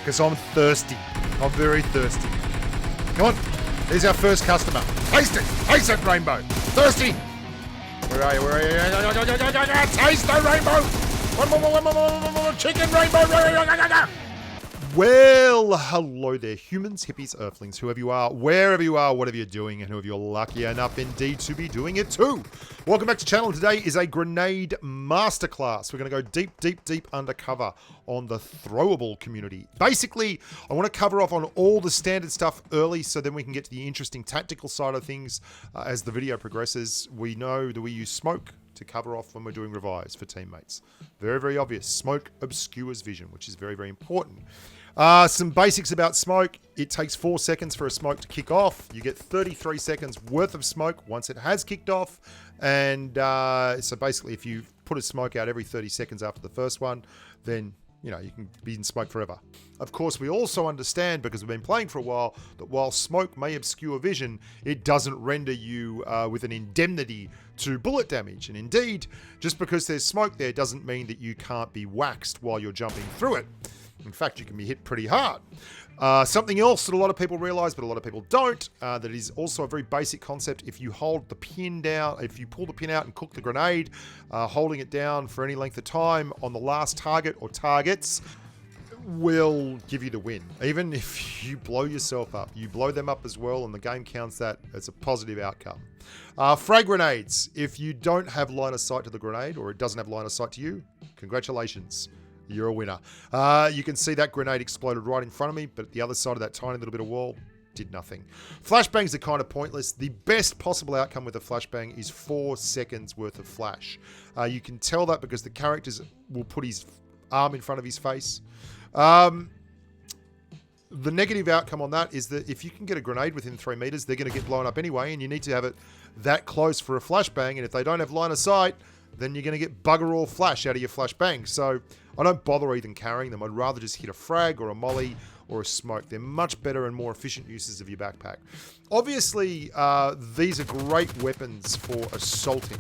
because I'm thirsty. I'm very thirsty. Come on. Here's our first customer. Taste it. Taste it, Rainbow. Thirsty. Where are you? Where are you? Taste the rainbow. One more. Chicken rainbow. Well, hello there, humans, hippies, earthlings, whoever you are, wherever you are, whatever you're doing, and whoever you're lucky enough indeed to be doing it too. Welcome back to the channel. Today is a grenade masterclass. We're going to go deep undercover on the throwable community. Basically, I want to cover off on all the standard stuff early so then we can get to the interesting tactical side of things as the video progresses. We know that we use smoke to cover off when we're doing revives for teammates. Very obvious. Smoke obscures vision, which is very important. Some basics about smoke. It takes 4 seconds for a smoke to kick off. You get 33 seconds worth of smoke once it has kicked off. And so basically, if you put a smoke out every 30 seconds after the first one, then you know you can be in smoke forever. Of course, we also understand, because we've been playing for a while, that while smoke may obscure vision, it doesn't render you with an indemnity to bullet damage. And indeed, just because there's smoke there doesn't mean that you can't be waxed while you're jumping through it. In fact, you can be hit pretty hard. Something else that a lot of people realize, but a lot of people don't, that is also a very basic concept. If you hold the pin down, if you pull the pin out and cook the grenade, holding it down for any length of time on the last target or targets will give you the win. Even if you blow yourself up, you blow them up as well, and the game counts that as a positive outcome. Frag grenades. If you don't have line of sight to the grenade, or it doesn't have line of sight to you, congratulations. You're a winner. You can see that grenade exploded right in front of me, but at the other side of that tiny little bit of wall, did nothing. Flashbangs are kind of pointless. The best possible outcome with a flashbang is 4 seconds worth of flash. You can tell that because the characters will put his arm in front of his face. The negative outcome on that is that if you can get a grenade within 3 meters, they're going to get blown up anyway, and you need to have it that close for a flashbang, and if they don't have line of sight, then you're going to get bugger all flash out of your flashbang. So I don't bother even carrying them. I'd rather just hit a frag or a molly or a smoke. They're much better and more efficient uses of your backpack. Obviously, these are great weapons for assaulting.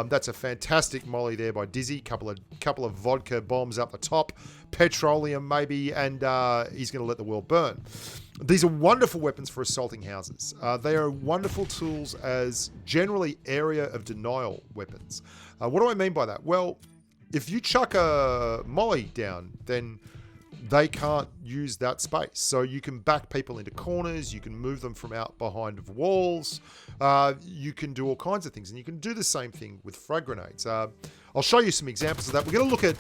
That's a fantastic molly there by Dizzy. Couple of vodka bombs up the top, petroleum maybe, and he's going to let the world burn. These are wonderful weapons for assaulting houses. They are wonderful tools as generally area of denial weapons. What do I mean by that? Well, if you chuck a molly down, then they can't use that space. So you can back people into corners, you can move them from out behind of walls, you can do all kinds of things, and you can do the same thing with frag grenades. I'll show you some examples of that. We're going to look at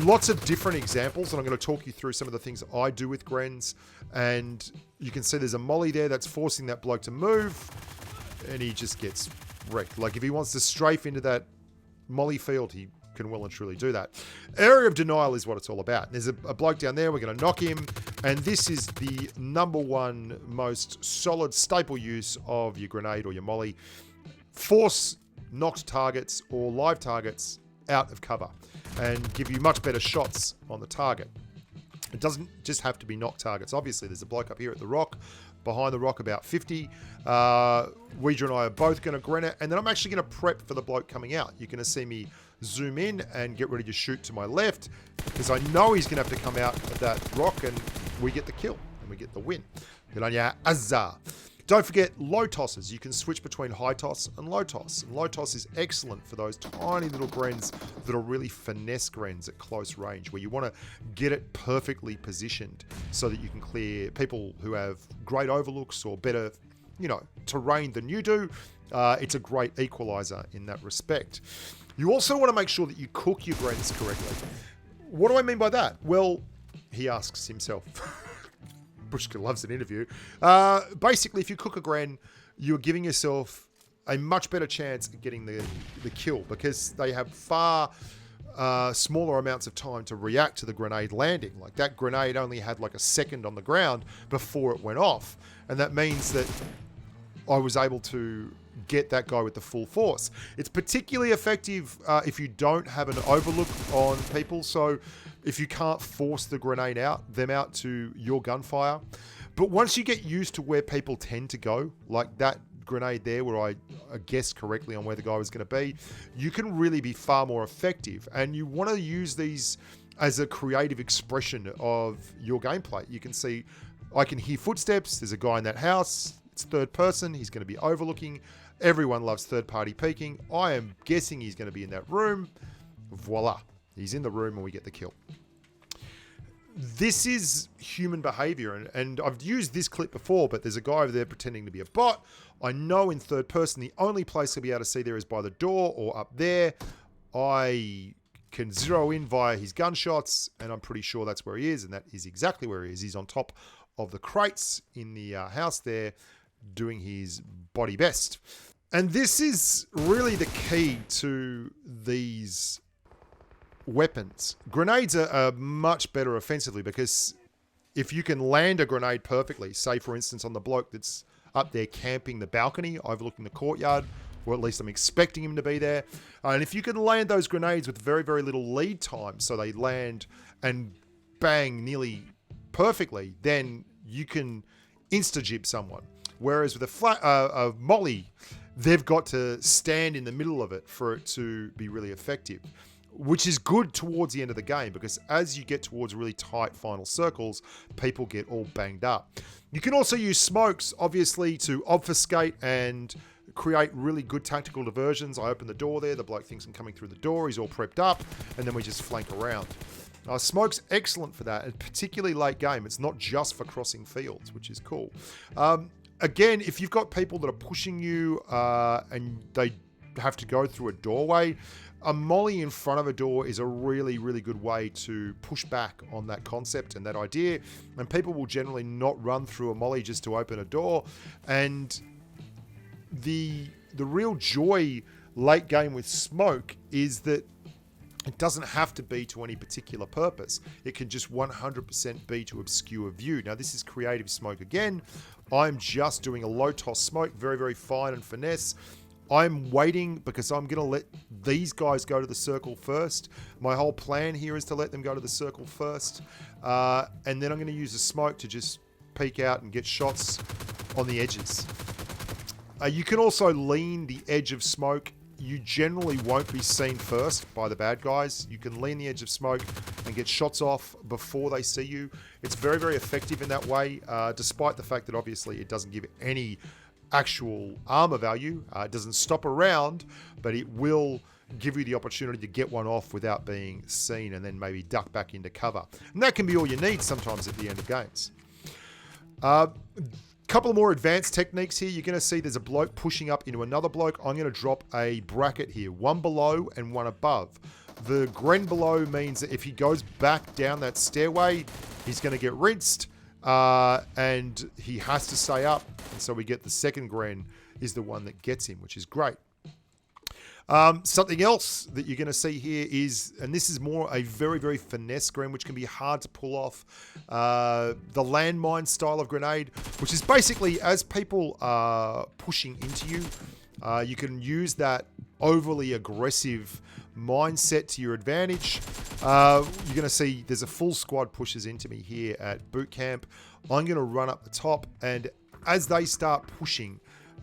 lots of different examples, and I'm going to talk you through some of the things I do with grens. And you can see there's a molly there that's forcing that bloke to move, and he just gets wrecked. Like if he wants to strafe into that molly field, he can well and truly do that. Area of denial is what it's all about. There's a bloke down there, we're going to knock him, and this is the #1 most solid staple use of your grenade or your molly. Force knocked targets or live targets out of cover and give you much better shots on the target. It doesn't just have to be knocked targets. Obviously, there's a bloke up here at the rock, behind the rock about 50. Ouija and I are both going to gren it, and then I'm actually going to prep for the bloke coming out. You're going to see me zoom in and get ready to shoot to my left, because I know he's going to have to come out of that rock, and we get the kill, and we get the win. Good on ya, Azza. Don't forget low tosses. You can switch between high toss and low toss. And low toss is excellent for those tiny little grens that are really finesse grens at close range, where you want to get it perfectly positioned so that you can clear people who have great overlooks or better, you know, terrain than you do. It's a great equalizer in that respect. You also want to make sure that you cook your grens correctly. What do I mean by that? Well, he asks himself. Bushka loves an interview. Basically, if you cook a gren, you're giving yourself a much better chance at getting the kill, because they have far smaller amounts of time to react to the grenade landing. Like that grenade only had like a second on the ground before it went off. And that means that I was able to get that guy with the full force. It's particularly effective if you don't have an overlook on people. So if you can't force the grenade out to your gunfire. But once you get used to where people tend to go, like that grenade there where I guessed correctly on where the guy was going to be, you can really be far more effective. And you want to use these as a creative expression of your gameplay. You can see, I can hear footsteps. There's a guy in that house. It's third person. He's going to be overlooking. Everyone loves third party peeking. I am guessing he's going to be in that room. Voila. He's in the room and we get the kill. This is human behavior, and I've used this clip before, but there's a guy over there pretending to be a bot. I know in third person, the only place I'll be able to see there is by the door or up there. I can zero in via his gunshots, and I'm pretty sure that's where he is, and that is exactly where he is. He's on top of the crates in the house there, doing his body best. And this is really the key to these weapons. Grenades are much better offensively, because if you can land a grenade perfectly, say for instance on the bloke that's up there camping the balcony overlooking the courtyard, or at least I'm expecting him to be there, and if you can land those grenades with very, very little lead time, so they land and bang nearly perfectly, then you can insta-jib someone. Whereas with a molly, they've got to stand in the middle of it for it to be really effective, which is good towards the end of the game, because as you get towards really tight final circles, people get all banged up. You can also use smokes, obviously, to obfuscate and create really good tactical diversions. I open the door there, the bloke thinks I'm coming through the door, he's all prepped up, and then we just flank around. Smoke's excellent for that, and particularly late game. It's not just for crossing fields, which is cool. Again, if you've got people that are pushing you and they have to go through a doorway, a molly in front of a door is a really, really good way to push back on that concept and that idea. And people will generally not run through a molly just to open a door. And the real joy late game with smoke is that it doesn't have to be to any particular purpose. It can just 100% be to obscure view. Now, this is creative smoke again. I'm just doing a low toss smoke, very, very fine and finesse. I'm waiting because I'm going to let these guys go to the circle first. My whole plan here is to let them go to the circle first. And then I'm going to use the smoke to just peek out and get shots on the edges. You can also lean the edge of smoke. You generally won't be seen first by the bad guys. You can lean the edge of smoke and get shots off before they see you. It's very, very effective in that way, despite the fact that obviously it doesn't give any actual armor value. It doesn't stop around, but it will give you the opportunity to get one off without being seen and then maybe duck back into cover. And that can be all you need sometimes at the end of games. Couple of more advanced techniques here. You're going to see there's a bloke pushing up into another bloke. I'm going to drop a bracket here, one below and one above. The gren below means that if he goes back down that stairway, he's going to get rinsed, and he has to stay up. And so we get the second gren is the one that gets him, which is great. Something else that you're going to see here is, and this is more a very, very finesse gren, which can be hard to pull off, the landmine style of grenade, which is basically as people are pushing into you, you can use that overly aggressive mindset to your advantage. You're going to see there's a full squad pushes into me here at boot camp. I'm going to run up the top, and as they start pushing,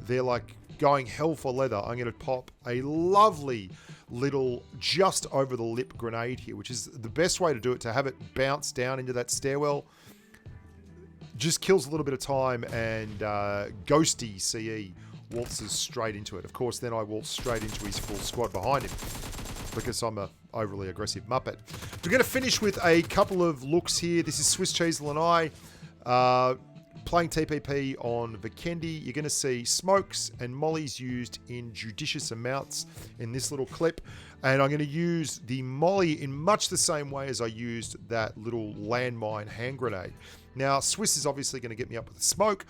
they're like going hell for leather. I'm going to pop a lovely little just over the lip grenade here, which is the best way to do it, to have it bounce down into that stairwell. Just kills a little bit of time, and Ghosty CE waltzes straight into it. Of course, then I waltz straight into his full squad behind him because I'm a overly aggressive muppet. We're going to finish with a couple of looks here. This is Swiss Cheesel and I playing TPP on Vikendi. You're going to see smokes and mollies used in judicious amounts in this little clip. And I'm going to use the molly in much the same way as I used that little landmine hand grenade. Now, Swiss is obviously going to get me up with the smoke.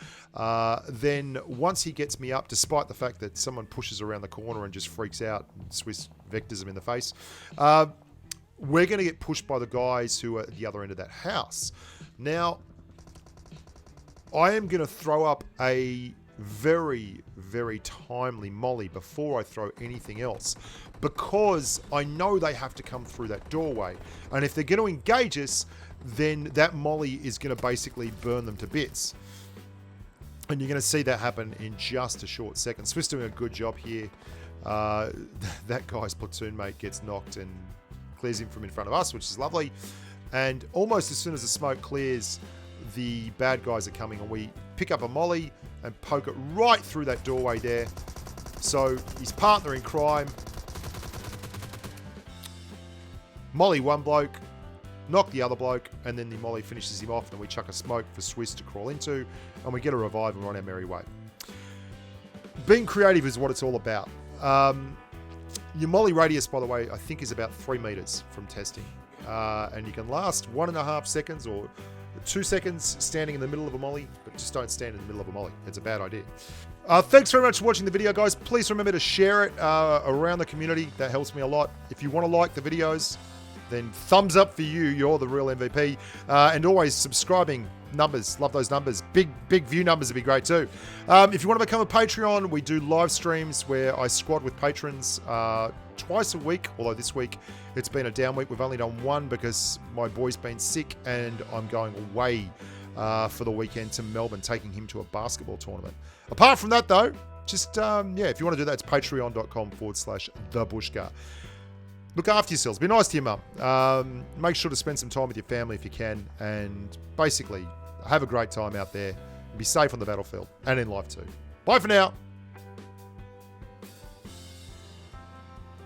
Then once he gets me up, despite the fact that someone pushes around the corner and just freaks out, and Swiss vectors him in the face, we're going to get pushed by the guys who are at the other end of that house. Now, I am going to throw up a very, very timely molly before I throw anything else, because I know they have to come through that doorway. And if they're going to engage us, then that molly is going to basically burn them to bits. And you're going to see that happen in just a short second. Swiss doing a good job here. That guy's platoon mate gets knocked, and clears him from in front of us, which is lovely. And almost as soon as the smoke clears, the bad guys are coming, and we pick up a molly and poke it right through that doorway there. So his partner in crime, molly one bloke, knock the other bloke, and then the molly finishes him off, and we chuck a smoke for Swiss to crawl into, and we get a revive and we're on our merry way. Being creative is what it's all about. Your molly radius, by the way, I think is about 3 meters from testing. And you can last 1.5 seconds or 2 seconds standing in the middle of a molly, but just don't stand in the middle of a molly. It's a bad idea. Thanks very much for watching the video, guys. Please remember to share it around the community. That helps me a lot. If you want to like the videos, then thumbs up for you. You're the real MVP. And always subscribing. Numbers, love those numbers. Big view numbers would be great too. If you want to become a Patreon, we do live streams where I squad with patrons twice a week, although this week it's been a down week. We've only done one because my boy's been sick and I'm going away for the weekend to Melbourne, taking him to a basketball tournament. Apart from that though, just yeah, if you want to do that, it's patreon.com/thebushka. Look after yourselves. Be nice to your mum. Make sure to spend some time with your family if you can. And basically, have a great time out there. Be safe on the battlefield and in life too. Bye for now.